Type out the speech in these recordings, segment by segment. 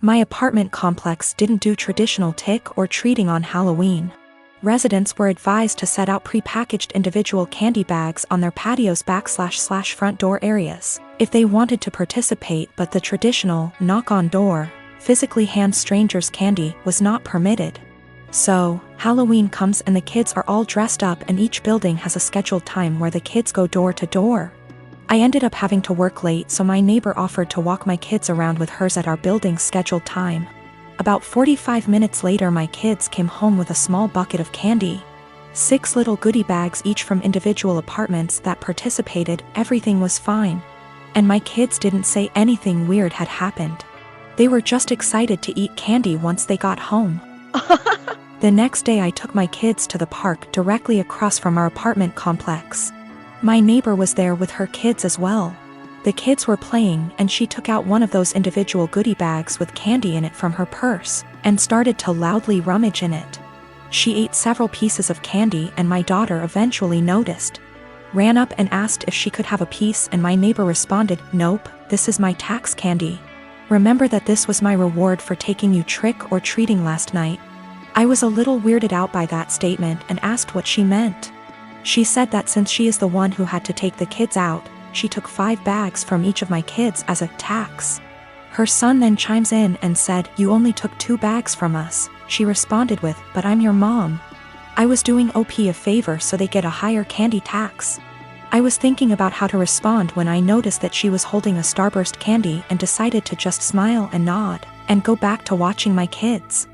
My apartment complex didn't do traditional trick or treating on Halloween. Residents were advised to set out pre-packaged individual candy bags on their patios / front door areas if they wanted to participate, but the traditional knock-on-door, physically hand strangers candy was not permitted. So, Halloween comes and the kids are all dressed up and each building has a scheduled time where the kids go door to door. I ended up having to work late, so my neighbor offered to walk my kids around with hers at our building's scheduled time. About 45 minutes later, my kids came home with a small bucket of candy. 6 little goodie bags each from individual apartments that participated. Everything was fine. And my kids didn't say anything weird had happened. They were just excited to eat candy once they got home. The next day I took my kids to the park directly across from our apartment complex. My neighbor was there with her kids as well. The kids were playing and she took out one of those individual goodie bags with candy in it from her purse and started to loudly rummage in it. She ate several pieces of candy and my daughter eventually noticed. Ran up and asked if she could have a piece, and my neighbor responded, "Nope, this is my tax candy. Remember that this was my reward for taking you trick or treating last night." I was a little weirded out by that statement and asked what she meant. She said that since she is the one who had to take the kids out, she took 5 bags from each of my kids as a tax. Her son then chimes in and said, "You only took 2 bags from us." She responded with, "But I'm your mom. I was doing OP a favor so they get a higher candy tax." I was thinking about how to respond when I noticed that she was holding a Starburst candy and decided to just smile and nod and go back to watching my kids.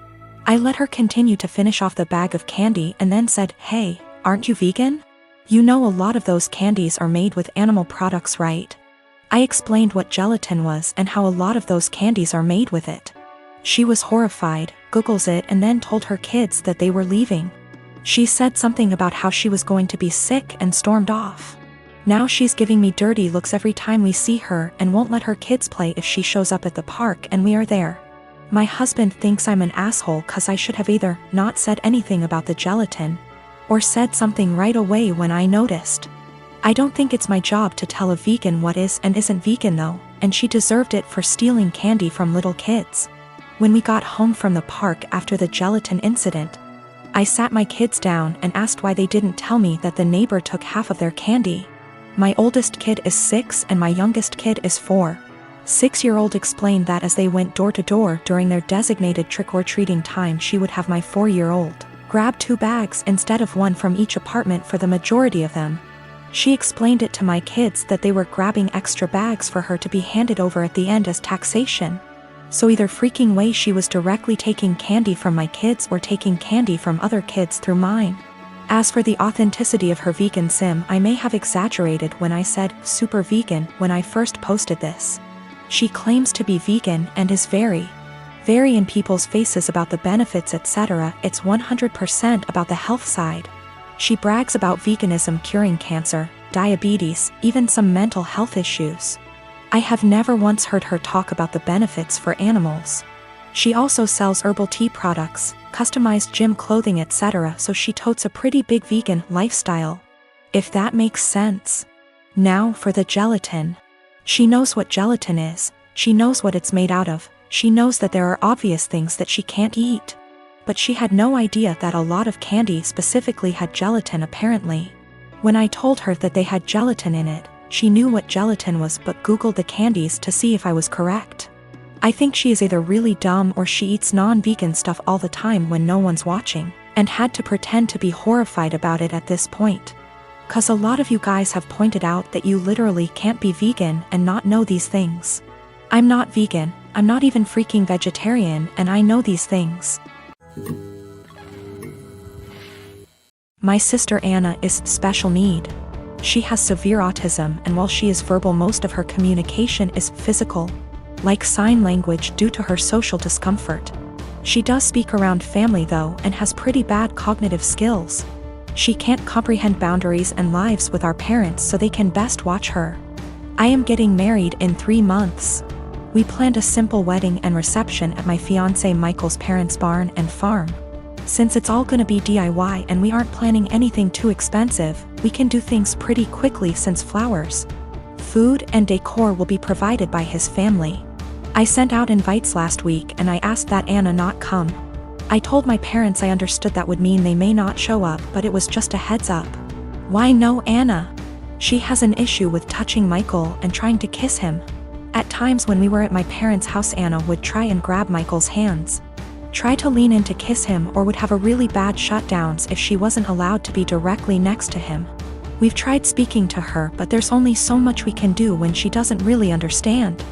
I let her continue to finish off the bag of candy and then said, "Hey, aren't you vegan? You know a lot of those candies are made with animal products, right?" I explained what gelatin was and how a lot of those candies are made with it. She was horrified, Googles it, and then told her kids that they were leaving. She said something about how she was going to be sick and stormed off. Now she's giving me dirty looks every time we see her and won't let her kids play if she shows up at the park and we are there. My husband thinks I'm an asshole cause I should have either not said anything about the gelatin or said something right away when I noticed. I don't think it's my job to tell a vegan what is and isn't vegan though, and she deserved it for stealing candy from little kids. When we got home from the park after the gelatin incident, I sat my kids down and asked why they didn't tell me that the neighbor took half of their candy. My oldest kid is 6 and my youngest kid is 4. 6-year-old explained that as they went door to door during their designated trick-or-treating time, she would have my 4-year-old grab 2 bags instead of 1 from each apartment for the majority of them. She explained it to my kids that they were grabbing extra bags for her to be handed over at the end as taxation. So either freaking way she was directly taking candy from my kids or taking candy from other kids through mine. As for the authenticity of her vegan sim, I may have exaggerated when I said super vegan when I first posted this. She claims to be vegan and is very in people's faces about the benefits, etc. It's 100% about the health side. She brags about veganism curing cancer, diabetes, even some mental health issues. I have never once heard her talk about the benefits for animals. She also sells herbal tea products, customized gym clothing, etc., so she totes a pretty big vegan lifestyle. If that makes sense. Now for the gelatin. She knows what gelatin is, she knows what it's made out of, she knows that there are obvious things that she can't eat. But she had no idea that a lot of candy specifically had gelatin apparently. When I told her that they had gelatin in it, she knew what gelatin was but Googled the candies to see if I was correct. I think she is either really dumb or she eats non-vegan stuff all the time when no one's watching, and had to pretend to be horrified about it at this point. Cause a lot of you guys have pointed out that you literally can't be vegan and not know these things. I'm not vegan, I'm not even freaking vegetarian, and I know these things. My sister Anna is special need. She has severe autism, and while she is verbal, most of her communication is physical, like sign language due to her social discomfort. She does speak around family though and has pretty bad cognitive skills. She can't comprehend boundaries and lives with our parents so they can best watch her. I am getting married in 3 months. We planned a simple wedding and reception at my fiancé Michael's parents' barn and farm. Since it's all gonna be DIY and we aren't planning anything too expensive, we can do things pretty quickly since flowers, food and decor will be provided by his family. I sent out invites last week and I asked that Anna not come. I told my parents I understood that would mean they may not show up, but it was just a heads up. Why no Anna? She has an issue with touching Michael and trying to kiss him. At times when we were at my parents' house, Anna would try and grab Michael's hands, try to lean in to kiss him, or would have a really bad shutdowns if she wasn't allowed to be directly next to him. We've tried speaking to her, but there's only so much we can do when she doesn't really understand.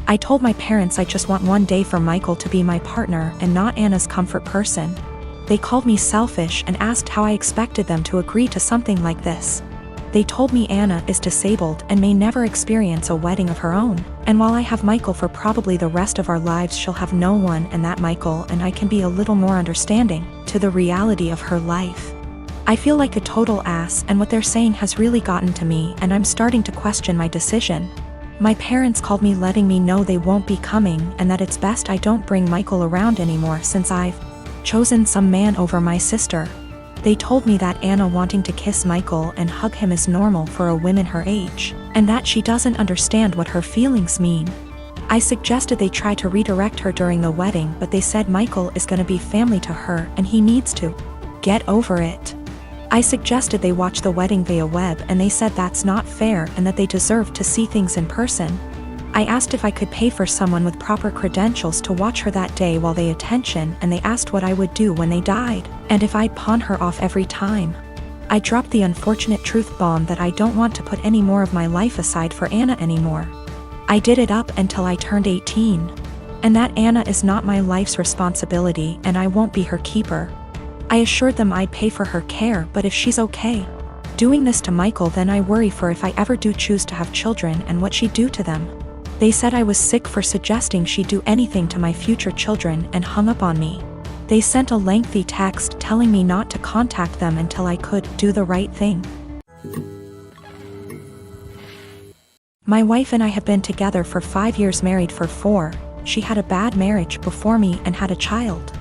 I told my parents I just want one day for Michael to be my partner and not Anna's comfort person. They called me selfish and asked how I expected them to agree to something like this. They told me Anna is disabled and may never experience a wedding of her own, and while I have Michael for probably the rest of our lives, she'll have no one, and that Michael and I can be a little more understanding to the reality of her life. I feel like a total ass, and what they're saying has really gotten to me, and I'm starting to question my decision. My parents called me letting me know they won't be coming and that it's best I don't bring Michael around anymore since I've chosen some man over my sister. They told me that Anna wanting to kiss Michael and hug him is normal for a woman her age, and that she doesn't understand what her feelings mean. I suggested they try to redirect her during the wedding, but they said Michael is gonna be family to her and he needs to get over it. I suggested they watch the wedding via web, and they said that's not fair and that they deserve to see things in person. I asked if I could pay for someone with proper credentials to watch her that day while they attention, and they asked what I would do when they died, and if I'd pawn her off every time. I dropped the unfortunate truth bomb that I don't want to put any more of my life aside for Anna anymore. I did it up until I turned 18. And that Anna is not my life's responsibility and I won't be her keeper. I assured them I'd pay for her care, but if she's okay doing this to Michael, then I worry for if I ever do choose to have children and what she'd do to them. They said I was sick for suggesting she'd do anything to my future children and hung up on me. They sent a lengthy text telling me not to contact them until I could do the right thing. My wife and I have been together for 5 years, married for 4. She had a bad marriage before me and had a child.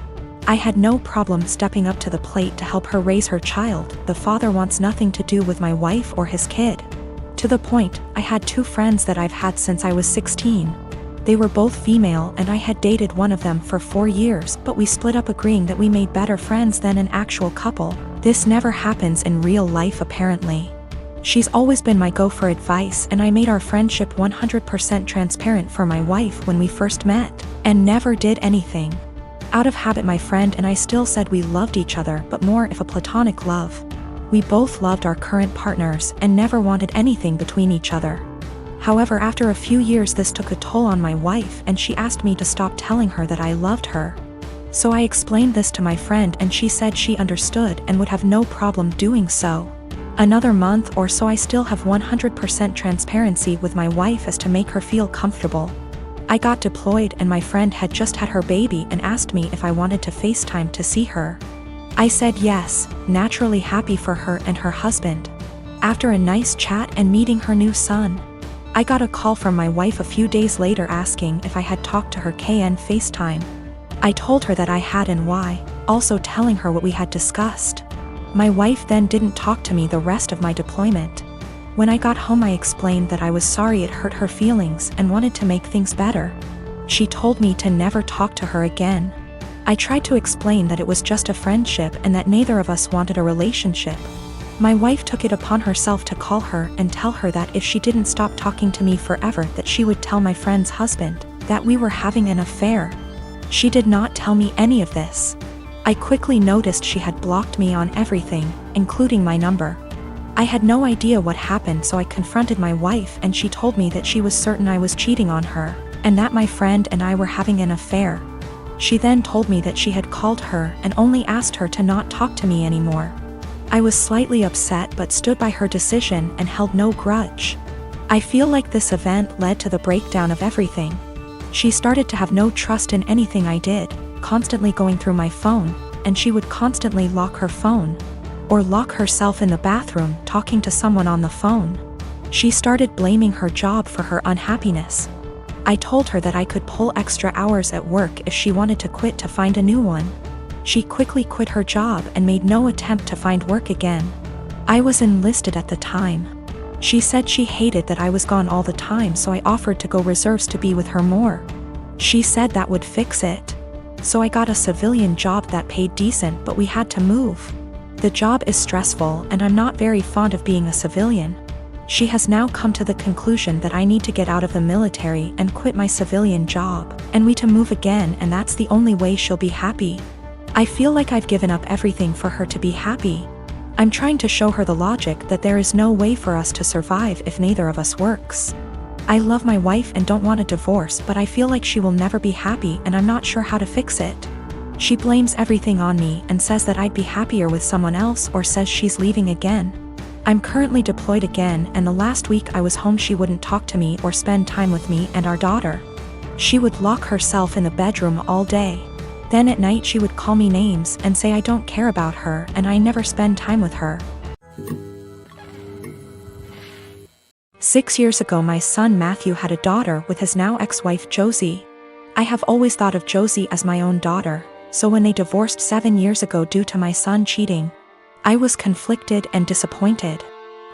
I had no problem stepping up to the plate to help her raise her child. The father wants nothing to do with my wife or his kid. To the point, I had 2 friends that I've had since I was 16. They were both female and I had dated one of them for 4 years, but we split up agreeing that we made better friends than an actual couple. This never happens in real life apparently. She's always been my go for advice, and I made our friendship 100% transparent for my wife when we first met, and never did anything out of habit. My friend and I still said we loved each other, but more of a platonic love. We both loved our current partners and never wanted anything between each other. However, after a few years this took a toll on my wife and she asked me to stop telling her that I loved her. So I explained this to my friend and she said she understood and would have no problem doing so. Another month or so I still have 100% transparency with my wife as to make her feel comfortable. I got deployed and my friend had just had her baby and asked me if I wanted to FaceTime to see her. I said yes, naturally happy for her and her husband. After a nice chat and meeting her new son, I got a call from my wife a few days later asking if I had talked to her KN FaceTime. I told her that I had and why, also telling her what we had discussed. My wife then didn't talk to me the rest of my deployment. When I got home I explained that I was sorry it hurt her feelings and wanted to make things better. She told me to never talk to her again. I tried to explain that it was just a friendship and that neither of us wanted a relationship. My wife took it upon herself to call her and tell her that if she didn't stop talking to me forever that she would tell my friend's husband that we were having an affair. She did not tell me any of this. I quickly noticed she had blocked me on everything, including my number. I had no idea what happened, so I confronted my wife and she told me that she was certain I was cheating on her and that my friend and I were having an affair. She then told me that she had called her and only asked her to not talk to me anymore. I was slightly upset but stood by her decision and held no grudge. I feel like this event led to the breakdown of everything. She started to have no trust in anything I did, constantly going through my phone, and she would constantly lock her phone or lock herself in the bathroom talking to someone on the phone. She started blaming her job for her unhappiness. I told her that I could pull extra hours at work if she wanted to quit to find a new one. She quickly quit her job and made no attempt to find work again. I was enlisted at the time. She said she hated that I was gone all the time, so I offered to go reserves to be with her more. She said that would fix it. So I got a civilian job that paid decent, but we had to move. The job is stressful and I'm not very fond of being a civilian. She has now come to the conclusion that I need to get out of the military and quit my civilian job, and we to move again, and that's the only way she'll be happy. I feel like I've given up everything for her to be happy. I'm trying to show her the logic that there is no way for us to survive if neither of us works. I love my wife and don't want a divorce, but I feel like she will never be happy and I'm not sure how to fix it. She blames everything on me and says that I'd be happier with someone else, or says she's leaving again. I'm currently deployed again, and the last week I was home she wouldn't talk to me or spend time with me and our daughter. She would lock herself in the bedroom all day. Then at night she would call me names and say I don't care about her and I never spend time with her. 6 years ago my son Matthew had a daughter with his now ex-wife Josie. I have always thought of Josie as my own daughter, so when they divorced 7 years ago due to my son cheating, I was conflicted and disappointed.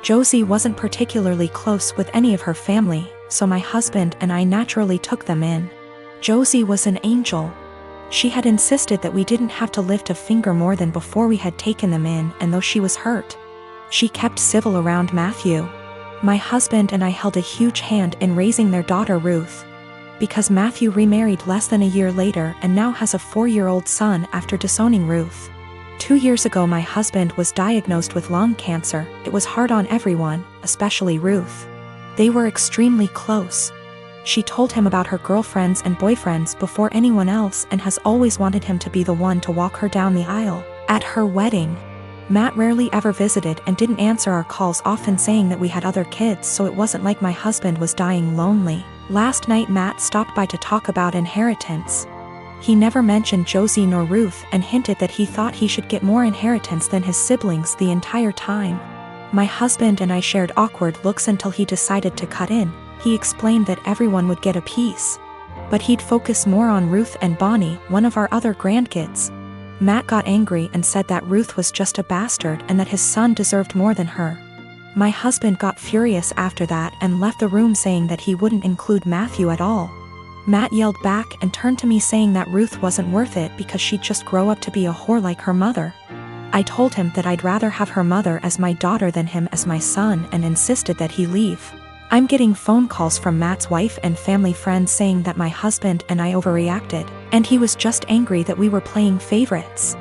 Josie wasn't particularly close with any of her family, so my husband and I naturally took them in. Josie was an angel. She had insisted that we didn't have to lift a finger more than before we had taken them in, and though she was hurt, she kept civil around Matthew. My husband and I held a huge hand in raising their daughter Ruth, because Matthew remarried less than a year later and now has a 4-year-old son after disowning Ruth. 2 years ago my husband was diagnosed with lung cancer. It was hard on everyone, especially Ruth. They were extremely close. She told him about her girlfriends and boyfriends before anyone else and has always wanted him to be the one to walk her down the aisle at her wedding. Matt rarely ever visited and didn't answer our calls, often saying that we had other kids, so it wasn't like my husband was dying lonely. Last night Matt stopped by to talk about inheritance. He never mentioned Josie nor Ruth and hinted that he thought he should get more inheritance than his siblings the entire time. My husband and I shared awkward looks until he decided to cut in. He explained that everyone would get a piece, but he'd focus more on Ruth and Bonnie, one of our other grandkids. Matt got angry and said that Ruth was just a bastard and that his son deserved more than her. My husband got furious after that and left the room saying that he wouldn't include Matthew at all. Matt yelled back and turned to me saying that Ruth wasn't worth it because she'd just grow up to be a whore like her mother. I told him that I'd rather have her mother as my daughter than him as my son and insisted that he leave. I'm getting phone calls from Matt's wife and family friends saying that my husband and I overreacted, and he was just angry that we were playing favorites.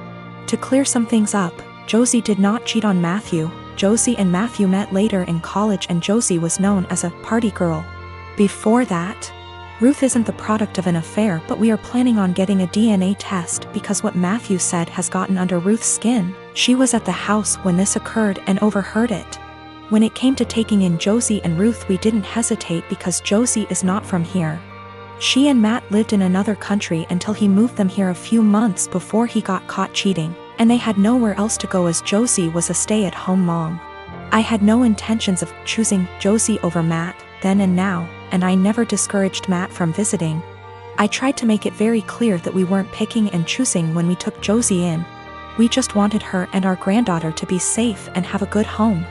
To clear some things up, Josie did not cheat on Matthew. Josie and Matthew met later in college and Josie was known as a party girl. Before that, Ruth isn't the product of an affair, but we are planning on getting a DNA test because what Matthew said has gotten under Ruth's skin. She was at the house when this occurred and overheard it. When it came to taking in Josie and Ruth, we didn't hesitate because Josie is not from here. She and Matt lived in another country until he moved them here a few months before he got caught cheating, and they had nowhere else to go as Josie was a stay-at-home mom. I had no intentions of choosing Josie over Matt then and now, and I never discouraged Matt from visiting. I tried to make it very clear that we weren't picking and choosing when we took Josie in. We just wanted her and our granddaughter to be safe and have a good home.